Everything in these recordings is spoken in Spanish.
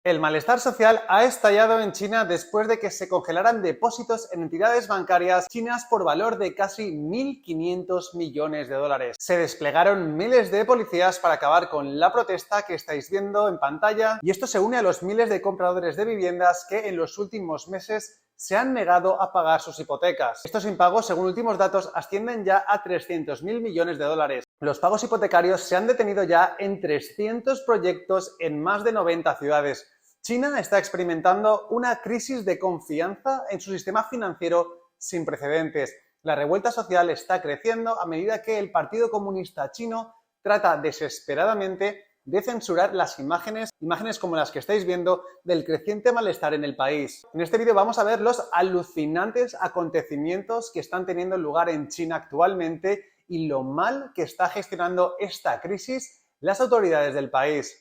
El malestar social ha estallado en China después de que se congelaran depósitos en entidades bancarias chinas por valor de casi 1.500 millones de dólares. Se desplegaron miles de policías para acabar con la protesta que estáis viendo en pantalla, y esto se une a los miles de compradores de viviendas que en los últimos meses se han negado a pagar sus hipotecas. Estos impagos, según últimos datos, ascienden ya a 300.000 millones de dólares. Los pagos hipotecarios se han detenido ya en 300 proyectos en más de 90 ciudades. China está experimentando una crisis de confianza en su sistema financiero sin precedentes. La revuelta social está creciendo a medida que el Partido Comunista Chino trata desesperadamente de censurar las imágenes como las que estáis viendo del creciente malestar en el país. En este vídeo vamos a ver los alucinantes acontecimientos que están teniendo lugar en China actualmente y lo mal que está gestionando esta crisis las autoridades del país.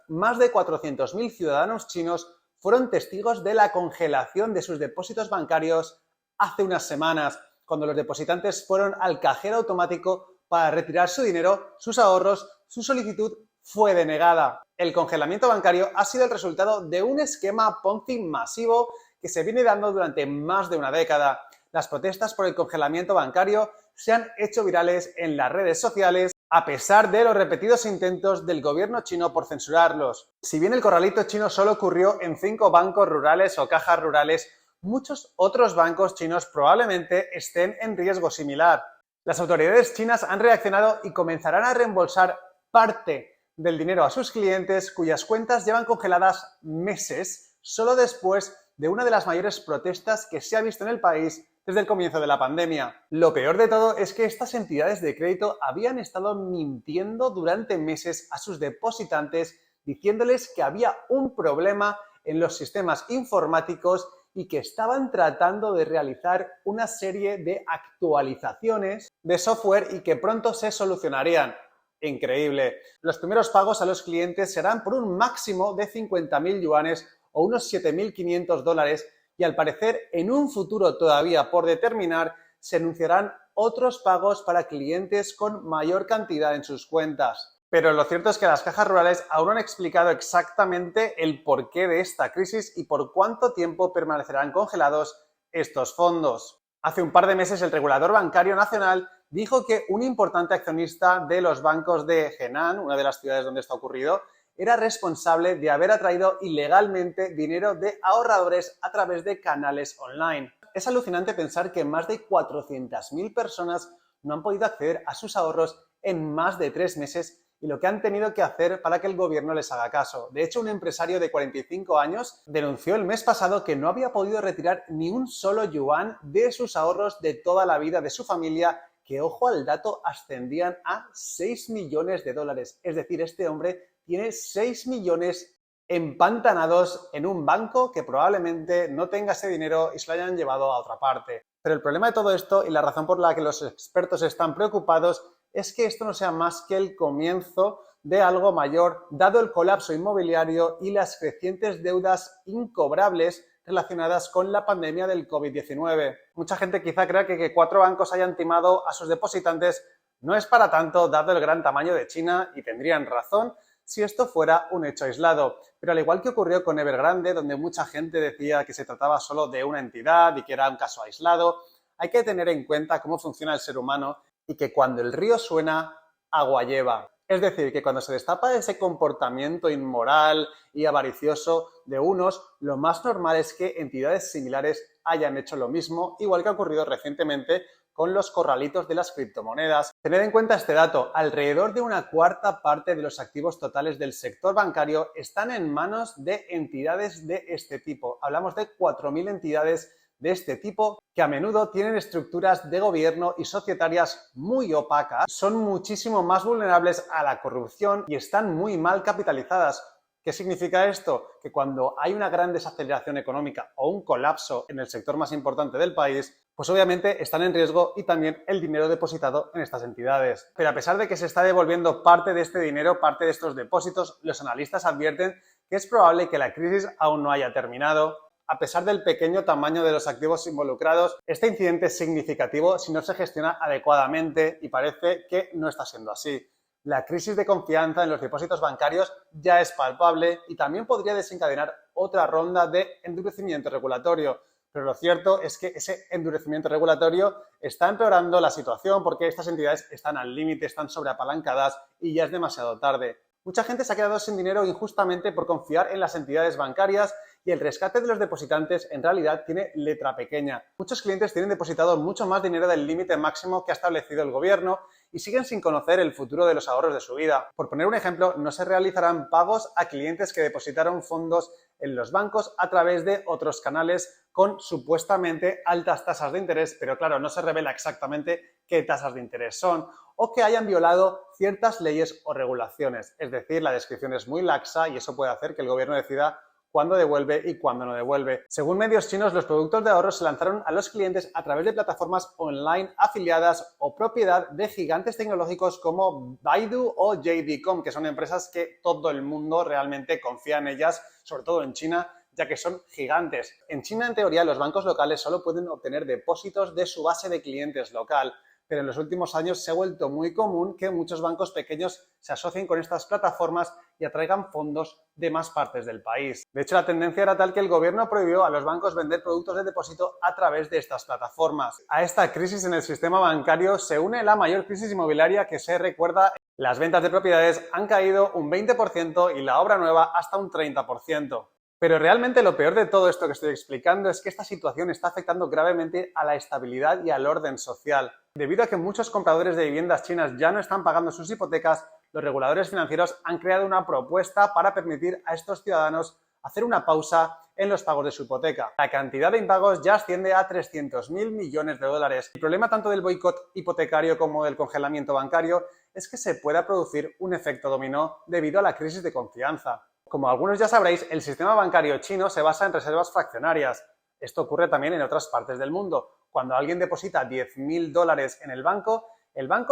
Más de 400.000 ciudadanos chinos fueron testigos de la congelación de sus depósitos bancarios hace unas semanas, cuando los depositantes fueron al cajero automático para retirar su dinero, sus ahorros. Su solicitud fue denegada. El congelamiento bancario ha sido el resultado de un esquema Ponzi masivo que se viene dando durante más de una década. Las protestas por el congelamiento bancario se han hecho virales en las redes sociales, a pesar de los repetidos intentos del gobierno chino por censurarlos. Si bien el corralito chino solo ocurrió en 5 bancos rurales o cajas rurales, muchos otros bancos chinos probablemente estén en riesgo similar. Las autoridades chinas han reaccionado y comenzarán a reembolsar parte del dinero a sus clientes cuyas cuentas llevan congeladas meses, solo después de una de las mayores protestas que se ha visto en el país desde el comienzo de la pandemia. Lo peor de todo es que estas entidades de crédito habían estado mintiendo durante meses a sus depositantes, diciéndoles que había un problema en los sistemas informáticos y que estaban tratando de realizar una serie de actualizaciones de software y que pronto se solucionarían. Increíble. Los primeros pagos a los clientes serán por un máximo de 50.000 yuanes o unos 7.500 dólares, y al parecer en un futuro todavía por determinar se anunciarán otros pagos para clientes con mayor cantidad en sus cuentas. Pero lo cierto es que las cajas rurales aún no han explicado exactamente el porqué de esta crisis y por cuánto tiempo permanecerán congelados estos fondos. Hace un par de meses el regulador bancario nacional dijo que un importante accionista de los bancos de Henan, una de las ciudades donde esto ha ocurrido, era responsable de haber atraído ilegalmente dinero de ahorradores a través de canales online. Es alucinante pensar que más de 400.000 personas no han podido acceder a sus ahorros en más de 3 meses y lo que han tenido que hacer para que el gobierno les haga caso. De hecho, un empresario de 45 años denunció el mes pasado que no había podido retirar ni un solo yuan de sus ahorros de toda la vida de su familia, que, ojo al dato, ascendían a 6 millones de dólares. Es decir, este hombre tiene 6 millones empantanados en un banco que probablemente no tenga ese dinero y se lo hayan llevado a otra parte. Pero el problema de todo esto y la razón por la que los expertos están preocupados es que esto no sea más que el comienzo de algo mayor, dado el colapso inmobiliario y las crecientes deudas incobrables relacionadas con la pandemia del COVID-19. Mucha gente quizá crea que 4 bancos hayan timado a sus depositantes no es para tanto, dado el gran tamaño de China, y tendrían razón si esto fuera un hecho aislado. Pero al igual que ocurrió con Evergrande, donde mucha gente decía que se trataba solo de una entidad y que era un caso aislado, hay que tener en cuenta cómo funciona el ser humano y que cuando el río suena, agua lleva. Es decir, que cuando se destapa ese comportamiento inmoral y avaricioso de unos, lo más normal es que entidades similares hayan hecho lo mismo, igual que ha ocurrido recientemente con los corralitos de las criptomonedas. Tened en cuenta este dato: alrededor de una cuarta parte de los activos totales del sector bancario están en manos de entidades de este tipo. Hablamos de 4.000 entidades de este tipo que a menudo tienen estructuras de gobierno y societarias muy opacas, son muchísimo más vulnerables a la corrupción y están muy mal capitalizadas. ¿Qué significa esto? Que cuando hay una gran desaceleración económica o un colapso en el sector más importante del país, pues obviamente están en riesgo y también el dinero depositado en estas entidades. Pero a pesar de que se está devolviendo parte de este dinero, parte de estos depósitos, los analistas advierten que es probable que la crisis aún no haya terminado. a pesar del pequeño tamaño de los activos involucrados, este incidente es significativo si no se gestiona adecuadamente y parece que no está siendo así. La crisis de confianza en los depósitos bancarios ya es palpable y también podría desencadenar otra ronda de endurecimiento regulatorio. Pero lo cierto es que ese endurecimiento regulatorio está empeorando la situación porque estas entidades están al límite, están sobreapalancadas y ya es demasiado tarde. Mucha gente se ha quedado sin dinero injustamente por confiar en las entidades bancarias y el rescate de los depositantes en realidad tiene letra pequeña. Muchos clientes tienen depositado mucho más dinero del límite máximo que ha establecido el gobierno y siguen sin conocer el futuro de los ahorros de su vida. Por poner un ejemplo, no se realizarán pagos a clientes que depositaron fondos en los bancos a través de otros canales con supuestamente altas tasas de interés, pero claro, no se revela exactamente qué tasas de interés son, o que hayan violado ciertas leyes o regulaciones. Es decir, la descripción es muy laxa y eso puede hacer que el gobierno decida cuándo devuelve y cuándo no devuelve. Según medios chinos, los productos de ahorro se lanzaron a los clientes a través de plataformas online afiliadas o propiedad de gigantes tecnológicos como Baidu o JD.com, que son empresas que todo el mundo realmente confía en ellas, sobre todo en China, ya que son gigantes. En China, en teoría, los bancos locales solo pueden obtener depósitos de su base de clientes local, pero en los últimos años se ha vuelto muy común que muchos bancos pequeños se asocien con estas plataformas y atraigan fondos de más partes del país. De hecho, la tendencia era tal que el gobierno prohibió a los bancos vender productos de depósito a través de estas plataformas. A esta crisis en el sistema bancario se une la mayor crisis inmobiliaria que se recuerda. Las ventas de propiedades han caído un 20% y la obra nueva hasta un 30%. Pero realmente lo peor de todo esto que estoy explicando es que esta situación está afectando gravemente a la estabilidad y al orden social. Debido a que muchos compradores de viviendas chinas ya no están pagando sus hipotecas, los reguladores financieros han creado una propuesta para permitir a estos ciudadanos hacer una pausa en los pagos de su hipoteca. La cantidad de impagos ya asciende a 300.000 millones de dólares. El problema tanto del boicot hipotecario como del congelamiento bancario es que se pueda producir un efecto dominó debido a la crisis de confianza. Como algunos ya sabréis, el sistema bancario chino se basa en reservas fraccionarias. Esto ocurre también en otras partes del mundo. Cuando alguien deposita 10.000 dólares en el banco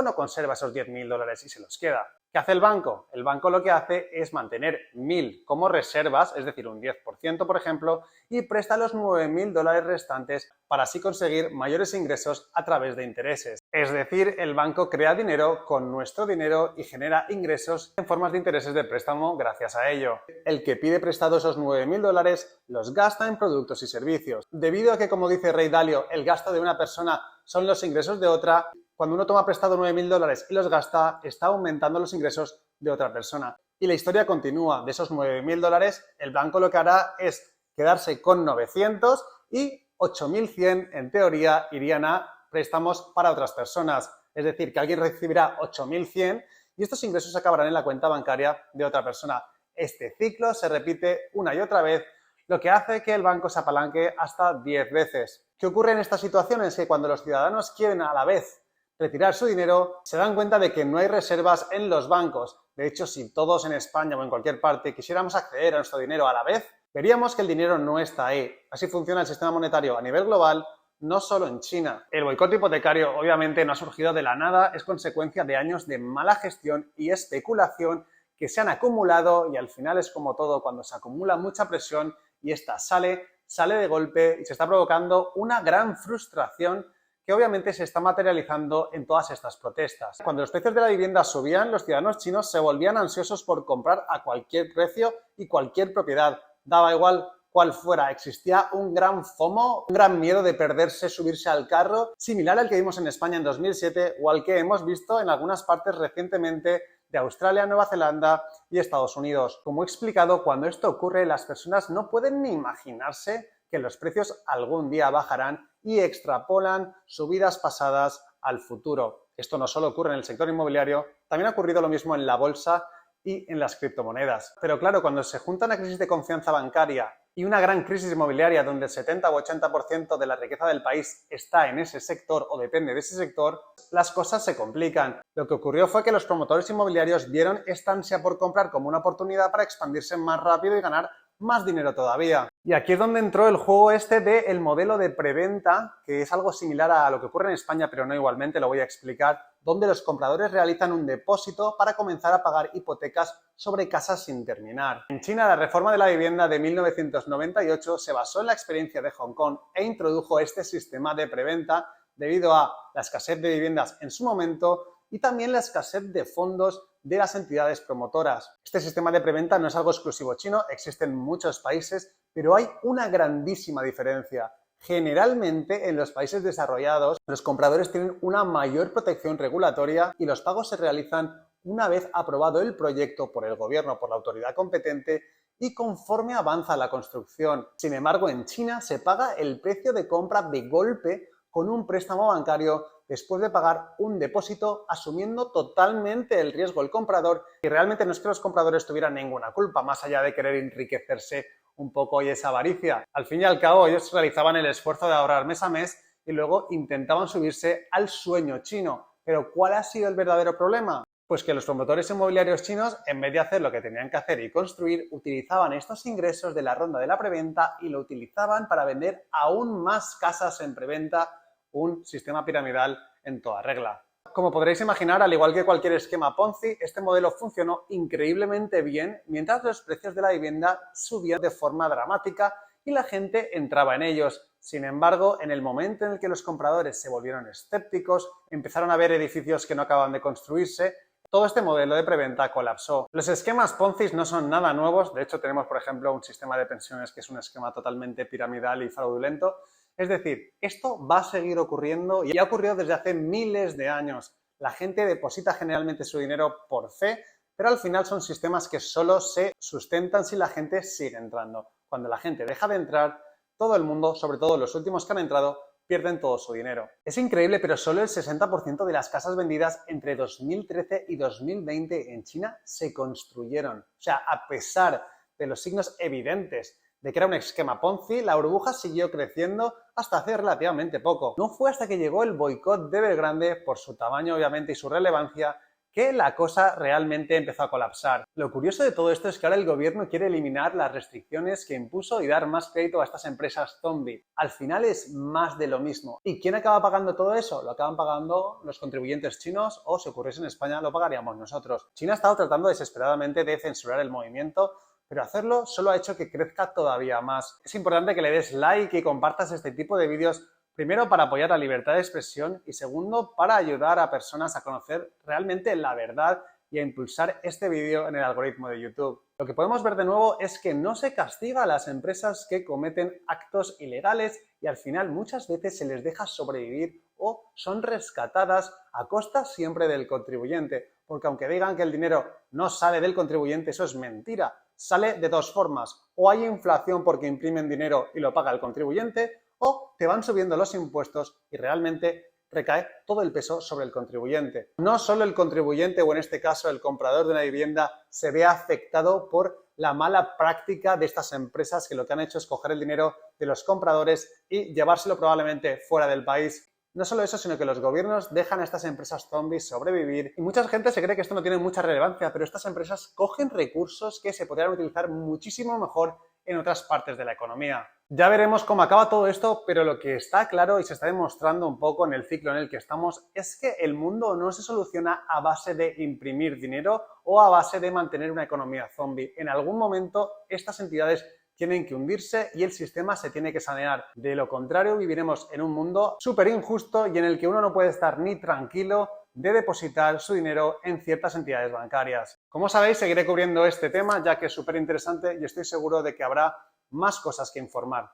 no conserva esos 10.000 dólares y se los queda. ¿Qué hace el banco? El banco lo que hace es mantener 1.000 como reservas, es decir, un 10%, por ejemplo, y presta los 9.000 dólares restantes para así conseguir mayores ingresos a través de intereses. Es decir, el banco crea dinero con nuestro dinero y genera ingresos en formas de intereses de préstamo gracias a ello. El que pide prestado esos 9.000 dólares los gasta en productos y servicios. Debido a que, como dice Ray Dalio, el gasto de una persona son los ingresos de otra, cuando uno toma prestado 9.000 dólares y los gasta, está aumentando los ingresos de otra persona. Y la historia continúa. De esos 9.000 dólares, el banco lo que hará es quedarse con 900 y 8.100, en teoría, irían a préstamos para otras personas. Es decir, que alguien recibirá 8.100 y estos ingresos acabarán en la cuenta bancaria de otra persona. Este ciclo se repite una y otra vez, lo que hace que el banco se apalanque hasta 10 veces. ¿Qué ocurre en estas situaciones? Que cuando los ciudadanos quieren a la vez retirar su dinero, se dan cuenta de que no hay reservas en los bancos. De hecho, si todos en España o en cualquier parte quisiéramos acceder a nuestro dinero a la vez, veríamos que el dinero no está ahí. Así funciona el sistema monetario a nivel global, no solo en China. El boicot hipotecario obviamente no ha surgido de la nada, es consecuencia de años de mala gestión y especulación que se han acumulado y al final es como todo, cuando se acumula mucha presión y esta sale de golpe y se está provocando una gran frustración que obviamente se está materializando en todas estas protestas. Cuando los precios de la vivienda subían, los ciudadanos chinos se volvían ansiosos por comprar a cualquier precio y cualquier propiedad. Daba igual cuál fuera, existía un gran FOMO, un gran miedo de perderse, subirse al carro, similar al que vimos en España en 2007 o al que hemos visto en algunas partes recientemente de Australia, Nueva Zelanda y Estados Unidos. Como he explicado, cuando esto ocurre, las personas no pueden ni imaginarse que los precios algún día bajarán y extrapolan subidas pasadas al futuro. Esto no solo ocurre en el sector inmobiliario, también ha ocurrido lo mismo en la bolsa y en las criptomonedas. Pero claro, cuando se junta una crisis de confianza bancaria y una gran crisis inmobiliaria donde el 70 o 80% de la riqueza del país está en ese sector o depende de ese sector, las cosas se complican. Lo que ocurrió fue que los promotores inmobiliarios vieron esta ansia por comprar como una oportunidad para expandirse más rápido y ganar más dinero todavía. Y aquí es donde entró el juego este del modelo de preventa, que es algo similar a lo que ocurre en España, pero no igualmente, lo voy a explicar, donde los compradores realizan un depósito para comenzar a pagar hipotecas sobre casas sin terminar. En China, la reforma de la vivienda de 1998 se basó en la experiencia de Hong Kong e introdujo este sistema de preventa debido a la escasez de viviendas en su momento y también la escasez de fondos de las entidades promotoras. Este sistema de preventa no es algo exclusivo chino, existe en muchos países, pero hay una grandísima diferencia. Generalmente, en los países desarrollados, los compradores tienen una mayor protección regulatoria y los pagos se realizan una vez aprobado el proyecto por el gobierno, por la autoridad competente y conforme avanza la construcción. Sin embargo, en China se paga el precio de compra de golpe con un préstamo bancario después de pagar un depósito, asumiendo totalmente el riesgo el comprador, y realmente no es que los compradores tuvieran ninguna culpa, más allá de querer enriquecerse un poco y esa avaricia. Al fin y al cabo, ellos realizaban el esfuerzo de ahorrar mes a mes y luego intentaban subirse al sueño chino. Pero ¿cuál ha sido el verdadero problema? Pues que los promotores inmobiliarios chinos, en vez de hacer lo que tenían que hacer y construir, utilizaban estos ingresos de la ronda de la preventa y lo utilizaban para vender aún más casas en preventa, un sistema piramidal en toda regla. Como podréis imaginar, al igual que cualquier esquema Ponzi, este modelo funcionó increíblemente bien mientras los precios de la vivienda subían de forma dramática y la gente entraba en ellos. Sin embargo, en el momento en el que los compradores se volvieron escépticos, empezaron a ver edificios que no acababan de construirse, todo este modelo de preventa colapsó. Los esquemas Ponzi no son nada nuevos, de hecho tenemos, por ejemplo, un sistema de pensiones que es un esquema totalmente piramidal y fraudulento. Es decir, esto va a seguir ocurriendo y ha ocurrido desde hace miles de años. La gente deposita generalmente su dinero por fe, pero al final son sistemas que solo se sustentan si la gente sigue entrando. Cuando la gente deja de entrar, todo el mundo, sobre todo los últimos que han entrado, pierden todo su dinero. Es increíble, pero solo el 60% de las casas vendidas entre 2013 y 2020 en China se construyeron. O sea, a pesar de los signos evidentes de que era un esquema Ponzi, la burbuja siguió creciendo hasta hace relativamente poco. No fue hasta que llegó el boicot de Evergrande, por su tamaño obviamente y su relevancia, que la cosa realmente empezó a colapsar. Lo curioso de todo esto es que ahora el gobierno quiere eliminar las restricciones que impuso y dar más crédito a estas empresas zombie. Al final es más de lo mismo. ¿Y quién acaba pagando todo eso? Lo acaban pagando los contribuyentes chinos o, si ocurriese en España, lo pagaríamos nosotros. China ha estado tratando desesperadamente de censurar el movimiento, pero hacerlo solo ha hecho que crezca todavía más. Es importante que le des like y compartas este tipo de vídeos, primero para apoyar la libertad de expresión y segundo para ayudar a personas a conocer realmente la verdad y a impulsar este vídeo en el algoritmo de YouTube. Lo que podemos ver de nuevo es que no se castiga a las empresas que cometen actos ilegales y al final muchas veces se les deja sobrevivir o son rescatadas a costa siempre del contribuyente, porque aunque digan que el dinero no sale del contribuyente, eso es mentira. Sale de dos formas: o hay inflación porque imprimen dinero y lo paga el contribuyente, o te van subiendo los impuestos y realmente recae todo el peso sobre el contribuyente. No solo el contribuyente, o en este caso el comprador de una vivienda, se ve afectado por la mala práctica de estas empresas que lo que han hecho es coger el dinero de los compradores y llevárselo probablemente fuera del país. No solo eso, sino que los gobiernos dejan a estas empresas zombies sobrevivir y mucha gente se cree que esto no tiene mucha relevancia, pero estas empresas cogen recursos que se podrían utilizar muchísimo mejor en otras partes de la economía. Ya veremos cómo acaba todo esto, pero lo que está claro y se está demostrando un poco en el ciclo en el que estamos es que el mundo no se soluciona a base de imprimir dinero o a base de mantener una economía zombie. En algún momento estas entidades tienen que hundirse y el sistema se tiene que sanear. De lo contrario, viviremos en un mundo súper injusto y en el que uno no puede estar ni tranquilo de depositar su dinero en ciertas entidades bancarias. Como sabéis, seguiré cubriendo este tema ya que es súper interesante y estoy seguro de que habrá más cosas que informar.